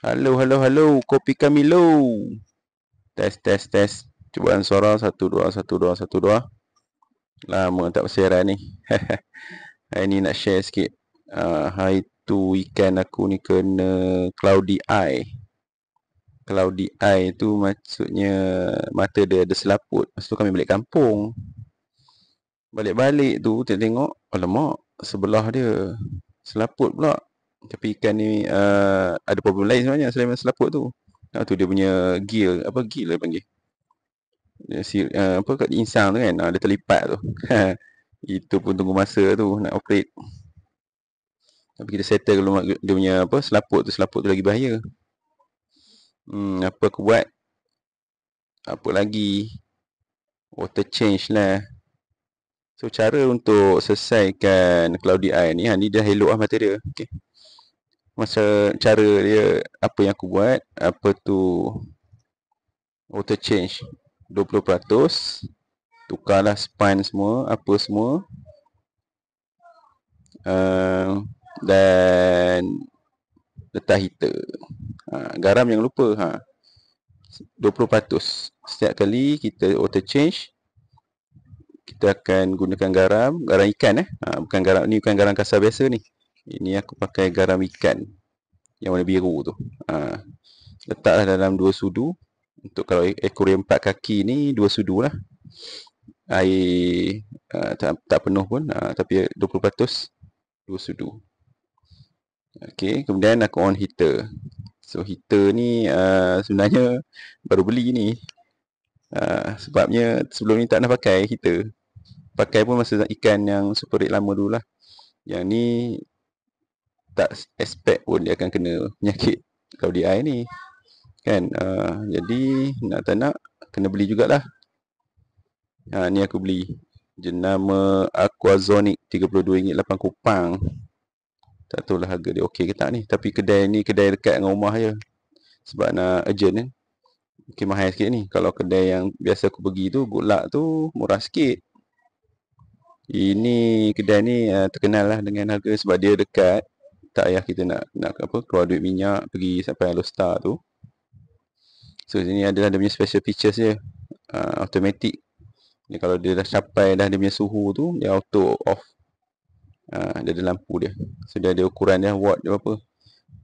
Halo, halo, halo, kopi kami low. Tes, tes, tes. Cubaan suara, satu, dua, satu, dua, satu, dua. Lama tak bersiaran ni. Hari ni nak share sikit. Hari tu weekend aku ni kena cloudy eye. Cloudy eye tu maksudnya mata dia ada selaput. Lepas tu kami balik kampung. Balik-balik tu tengok, alamak, sebelah dia selaput pula. Tapi ikan ni ada problem lain sebenarnya selain selaput tu. Tu dia punya gill, apa gill dia panggil? Apa kat insang tu kan, dia terlipat tu. Itu pun tunggu masa tu nak operate. Tapi kita settle kalau dia punya apa selaput tu lagi bahaya. Apa aku buat? Apa lagi? Water change lah. So cara untuk selesaikan cloudy eye ni, ni dah elok lah mata dia. Okay. Masa cara dia, apa yang aku buat, apa tu water change 20%, tukarlah span semua, apa semua, dan letak heater. Garam jangan lupa. 20%. Setiap kali kita water change, kita akan gunakan garam ikan bukan garam ni, bukan garam kasar biasa ni. Ini aku pakai garam ikan yang warna biru tu. Letaklah dalam 2 sudu. Untuk kalau akuarium 4 kaki ni 2 sudu lah. Air tak penuh pun, tapi 20% 2 sudu. Okey, kemudian aku on heater. So heater ni sebenarnya baru beli ni. Sebabnya sebelum ni tak nak pakai heater. Pakai pun masa ikan yang super red lama dulu lah. Yang ni tak expect pun dia akan kena penyakit cloudy eye ni. Kan? Jadi nak tak nak kena beli jugalah. Ni aku beli. Jenama Aquazonic RM32.8. Tak tahulah harga dia okey ke tak ni. Tapi kedai ni kedai dekat dengan rumah je. Sebab nak urgent kan. Mungkin mahal sikit ni. Kalau kedai yang biasa aku pergi tu, Good Luck tu murah sikit. Ini kedai ni terkenal lah dengan harga sebab dia dekat. Tak payah kita nak apa, keluar duit minyak pergi sampai Alostar tu. So sini adalah dia punya special features dia. Automatic. Ni kalau dia dah capai dah dia punya suhu tu, dia auto off. Dia ada lampu dia. So dia ada ukuran dia, watt dia berapa.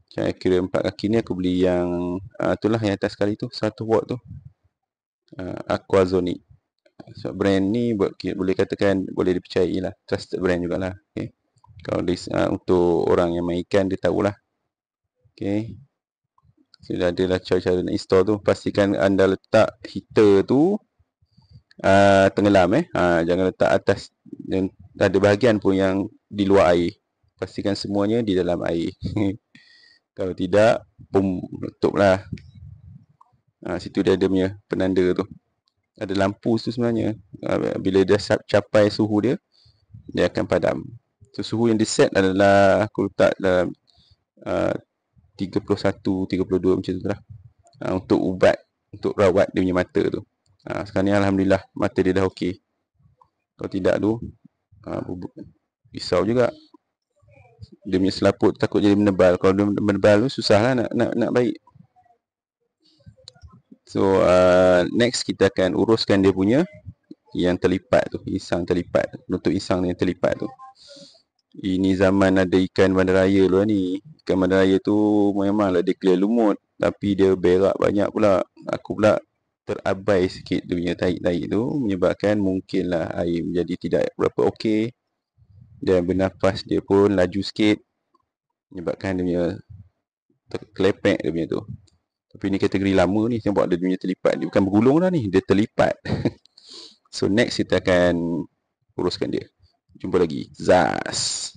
Saya kira 4 kaki ni aku beli yang itulah yang atas sekali tu, 1 watt tu. Aquazonic. So brand ni boleh katakan boleh dipercayai lah. Trusted brand jugalah. Okay. Kalau untuk orang yang main ikan, dia tahulah. Okay. Sudah adalah cara-cara nak install tu. Pastikan anda letak heater tu tenggelam jangan letak atas. Dan ada bahagian pun yang di luar air. Pastikan semuanya di dalam air. Kalau tidak, boom, letuplah. Situ dia ada punya penanda tu. Ada lampu tu sebenarnya. Bila dia capai suhu dia, dia akan padam. So, suhu yang diset adalah aku letak dalam 31, 32 macam tu lah. Untuk ubat, untuk rawat dia punya mata tu. Sekarang ni Alhamdulillah mata dia dah okey. Kalau tidak tu risau juga. Dia punya selaput takut jadi menebal. Kalau dia menebal tu susah lah nak baik. So next kita akan uruskan dia punya yang terlipat tu, insang terlipat, nutup insang yang terlipat tu. Ini zaman ada ikan bandaraya dulu ni. Ikan bandaraya tu memanglah dia clear lumut, tapi dia berak banyak pula. Aku pula terabai sikit dia punya tahi-tahi tu, menyebabkan mungkinlah air menjadi tidak berapa okey. Dan bernafas dia pun laju sikit, menyebabkan dia punya terkelepek dia punya tu. Tapi ni kategori lama ni, tengok dia punya terlipat. Dia bukan bergulung dah ni, dia terlipat. So next kita akan uruskan dia. Jumpa lagi. Zas.